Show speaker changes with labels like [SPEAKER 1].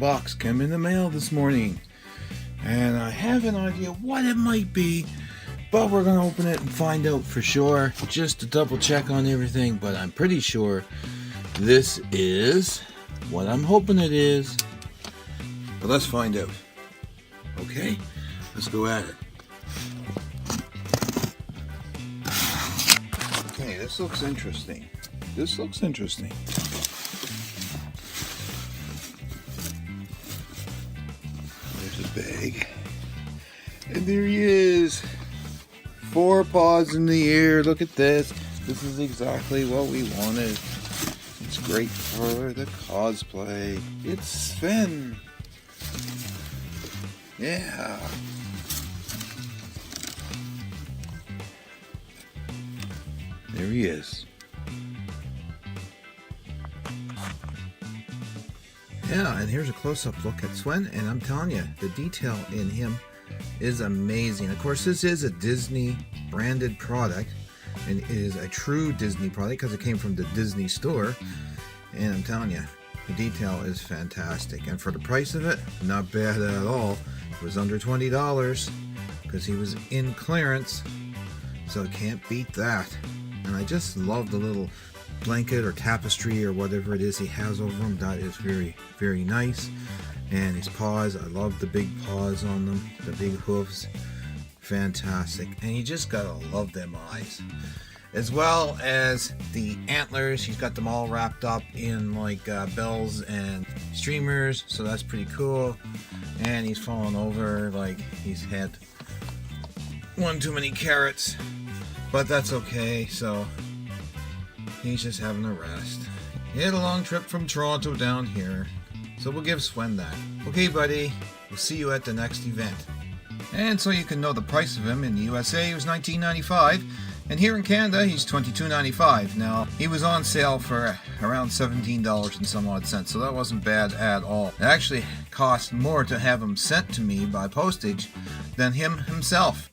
[SPEAKER 1] box came in the mail this morning, and I have an idea what it might be, but we're gonna open it and find out for sure, just to double check on everything. But I'm pretty sure this is what I'm hoping it is. But let's find out. Okay, let's go at it. Okay, this looks interesting. This looks interesting. There's his bag. And there he is. 4 paws in the air. Look at this. This is exactly what we wanted. It's great for the cosplay. It's Sven. Yeah. There he is. Yeah, and here's a close-up look at Sven, and I'm telling you, the detail in him is amazing. Of course, this is a Disney branded product, and it is a true Disney product because it came from the Disney store. And I'm telling you, the detail is fantastic, and for the price of it, not bad at all. It was under $20 because he was in clearance, so can't beat that. And I just love the little blanket or tapestry or whatever it is he has over him. That is very, very nice. And his paws, I love the big paws on them, the big hooves. Fantastic. And you just gotta love them eyes. As well as the antlers, he's got them all wrapped up in like bells and streamers, so that's pretty cool. And he's fallen over like he's had one too many carrots, but that's okay. So he's just having a rest. He had a long trip from Toronto down here, so we'll give Sven that. Okay, buddy, we'll see you at the next event. And so you can know the price of him, in the USA he was $19.95, and here in Canada he's $22.95. Now, he was on sale for around $17 and some odd cents, so that wasn't bad at all. It actually cost more to have him sent to me by postage than him himself.